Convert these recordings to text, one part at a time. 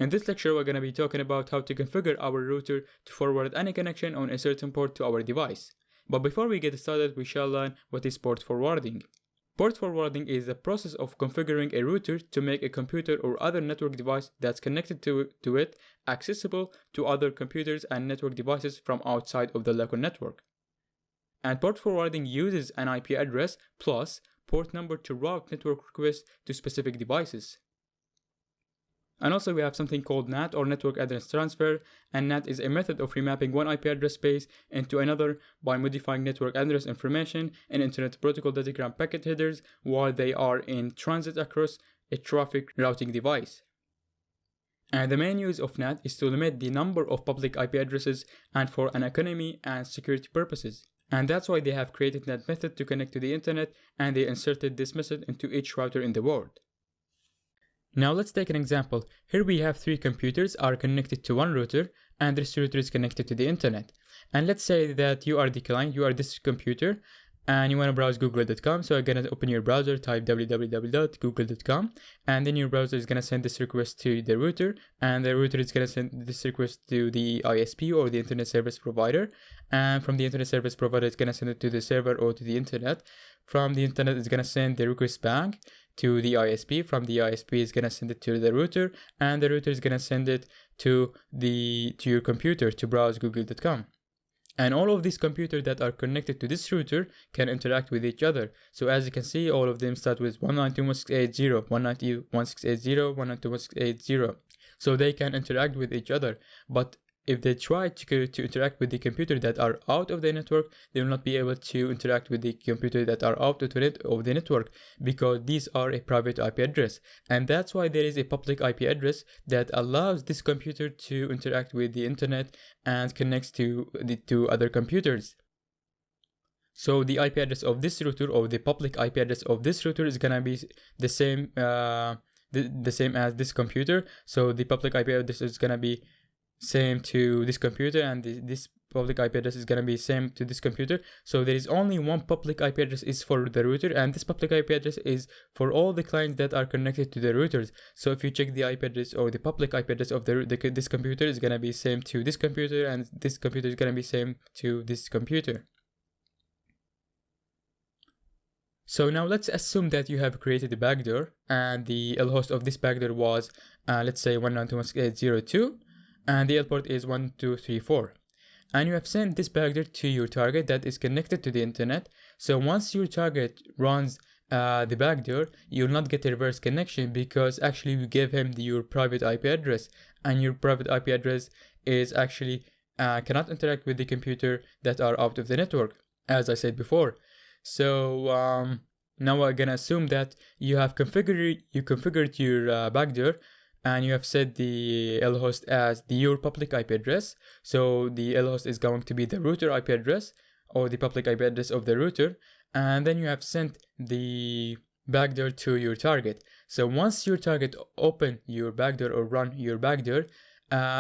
In this lecture, we're going to be talking about how to configure our router to forward any connection on a certain port to our device. But before we get started, we shall learn what is port forwarding. Port forwarding is the process of configuring a router to make a computer or other network device that's connected to it accessible to other computers and network devices from outside of the local network. And port forwarding uses an IP address plus port number to route network requests to specific devices. And also we have something called NAT, or network address transfer, and NAT is a method of remapping one IP address space into another by modifying network address information in Internet Protocol datagram packet headers while they are in transit across a traffic routing device. And the main use of NAT is to limit the number of public IP addresses and for an economy and security purposes. And that's why they have created NAT method to connect to the internet, and they inserted this method into each router in the world. Now let's take an example. Here we have 3 computers are connected to one router, and this router is connected to the internet. And let's say that you are the client, you are this computer, and you want to browse google.com. So you're going to open your browser, type www.google.com, and then your browser is going to send this request to the router, and the router is going to send this request to the ISP or the internet service provider, and from the internet service provider it's going to send it to the server or to the internet. From the internet it's going to send the request back to the ISP. From the ISP is going to send it to the router, and the router is going to send it to your computer to browse google.com. And all of these computers that are connected to this router can interact with each other. So as you can see, all of them start with 192.168.0, 192.168.0, 192.168.0. So they can interact with each other. But if they try to interact with the computer that are out of the network, they will not be able to interact with the computer that are out of the network, because these are a private IP address. And that's why there is a public IP address that allows this computer to interact with the internet and connects to other computers. So the IP address of this router, or the public IP address of this router, is gonna be the same as this computer. So the public IP address is gonna be same to this computer, and this public IP address is gonna be same to this computer. So there is only one public IP address is for the router, and this public IP address is for all the clients that are connected to the routers. So if you check the IP address or the public IP address of this computer is gonna be same to this computer, and this computer is gonna be same to this computer. So now let's assume that you have created a backdoor, and the L host of this backdoor was let's say 192.168.0.2. and the L port is 1234, and you have sent this backdoor to your target that is connected to the internet. So once your target runs the backdoor, you'll not get a reverse connection, because actually you gave him your private IP address, and your private IP address is actually cannot interact with the computer that are out of the network, as I said before. So now we're gonna assume that you have configured your backdoor, and you have set the L host as your public IP address. So the L host is going to be the router IP address, or the public IP address of the router, and then you have sent the backdoor to your target. So once your target open your backdoor or run your backdoor,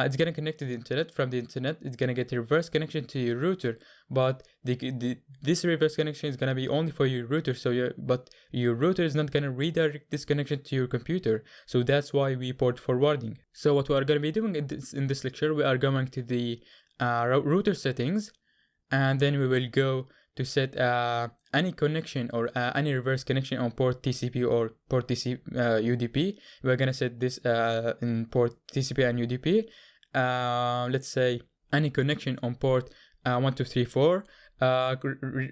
it's gonna connect to the internet. From the internet, it's gonna get a reverse connection to your router, but this reverse connection is gonna be only for your router. But your router is not gonna redirect this connection to your computer. So that's why we port forwarding. So what we are gonna be doing in this lecture, we are going to the router settings, and then we will go to set any connection or any reverse connection on port TCP or port UDP. We're gonna set this in port TCP and UDP. Let's say any connection on port 1234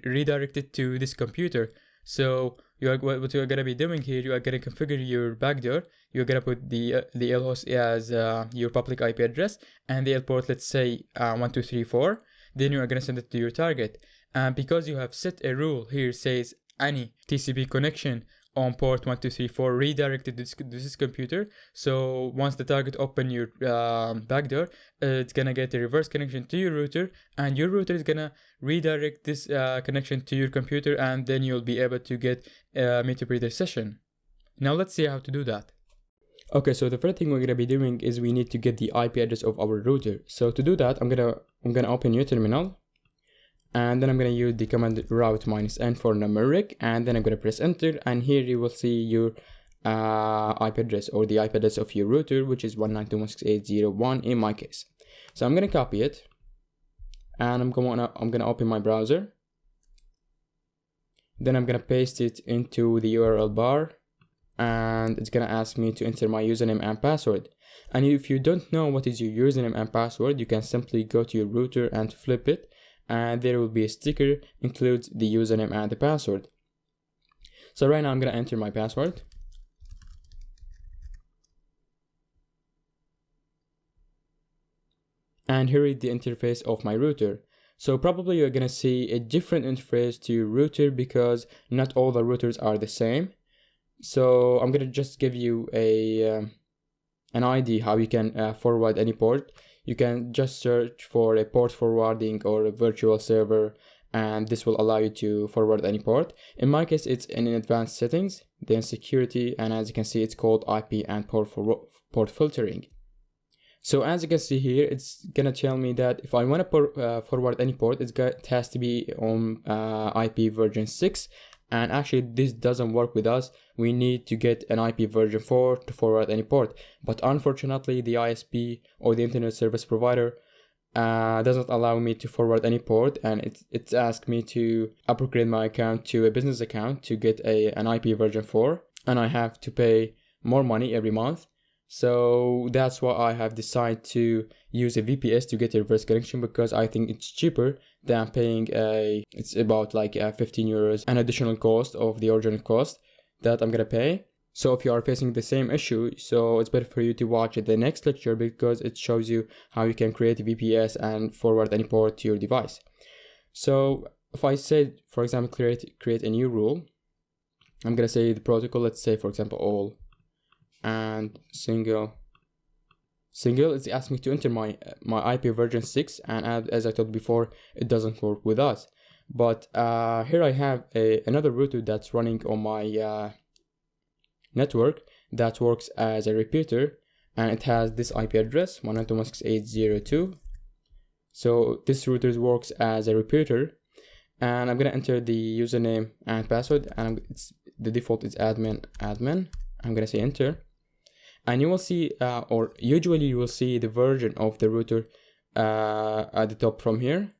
redirected to this computer. So what you are gonna be doing here, you are gonna configure your backdoor. You're gonna put the L host as your public IP address, and the L port, let's say 1234. Then you are gonna send it to your target. And because you have set a rule here, says any TCP connection on port 1234 redirected to this computer. So once the target open your backdoor, it's gonna get a reverse connection to your router, and your router is gonna redirect this connection to your computer, and then you'll be able to get a meter-breather session. Now let's see how to do that. Okay, so the first thing we're gonna be doing is we need to get the IP address of our router. So to do that, I'm gonna open your terminal, and then I'm going to use the command route -n for numeric, and then I'm going to press enter, and here you will see your IP address, or the IP address of your router, which is 192.168.0.1 in my case. So I'm gonna copy it, and I'm gonna open my browser. Then I'm gonna paste it into the URL bar, and it's gonna ask me to enter my username and password. And if you don't know what is your username and password, you can simply go to your router and flip it, and there will be a sticker includes the username and the password. So right now I'm gonna enter my password. And here is the interface of my router. So probably you're gonna see a different interface to your router because not all the routers are the same. So I'm gonna just give you an idea how you can forward any port. You can just search for a port forwarding or a virtual server, and this will allow you to forward any port. In my case, it's in advanced settings, then security, and as you can see, it's called IP and port filtering. So as you can see here, it's gonna tell me that if I want to forward any port, it has to be on IP version 6. And actually this doesn't work with us. We need to get an IP version 4 to forward any port. But unfortunately the ISP or the internet service provider doesn't allow me to forward any port, and it's asked me to upgrade my account to a business account to get an IP version 4, and I have to pay more money every month. So that's why I have decided to use a VPS to get a reverse connection, because I think it's cheaper than paying it's about like 15 euros an additional cost of the original cost that I'm gonna pay. So if you are facing the same issue, so it's better for you to watch the next lecture, because it shows you how you can create a VPS and forward any port to your device. So if I say, for example, create a new rule, I'm gonna say the protocol, let's say for example all, and single, it's asked me to enter my IP version 6, and as I told before, it doesn't work with us. But here I have another router that's running on my network that works as a repeater, and it has this IP address 192.168.0.2. so this router works as a repeater, and I'm gonna enter the username and password, and the default is admin. I'm gonna say enter. And you will see, or usually you will see the version of the router at the top from here.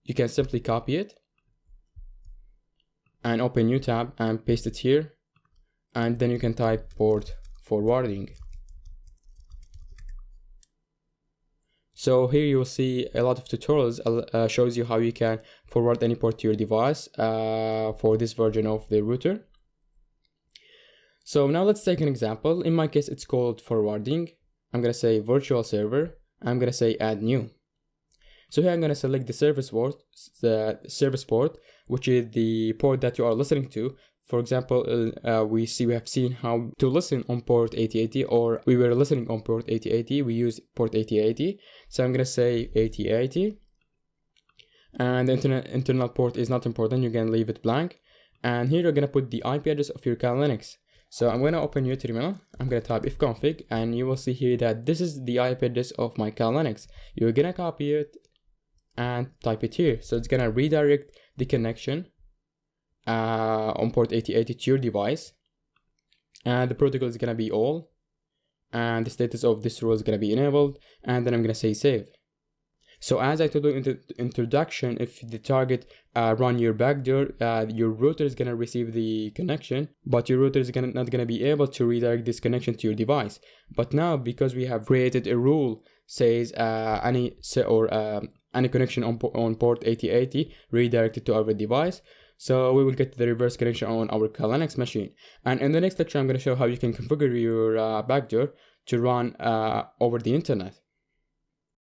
You can simply copy it and open new tab and paste it here, and then you can type port forwarding. So here you will see a lot of tutorials shows you how you can forward any port to your device for this version of the router. So now let's take an example. In my case, it's called forwarding. I'm gonna say virtual server. I'm gonna say add new. So here I'm gonna select the service port, which is the port that you are listening to. For example, we have seen how to listen on port 8080, or we were listening on port 8080. We use port 8080. So I'm gonna say 8080, and the internal port is not important. You can leave it blank. And here you're gonna put the IP address of your Kali Linux. So I'm going to open your terminal. I'm going to type ifconfig, and you will see here that this is the IP address of my Kali Linux. You're going to copy it and type it here. So it's going to redirect the connection on port 8080 to your device. And the protocol is going to be all. And the status of this rule is going to be enabled. And then I'm going to say save. So as I told you in the introduction, if the target run your backdoor, your router is gonna receive the connection, but your router is not gonna be able to redirect this connection to your device. But now, because we have created a rule says any connection on port 8080 redirected to our device, so we will get the reverse connection on our Kali Linux machine. And in the next lecture, I'm gonna show how you can configure your backdoor to run over the internet.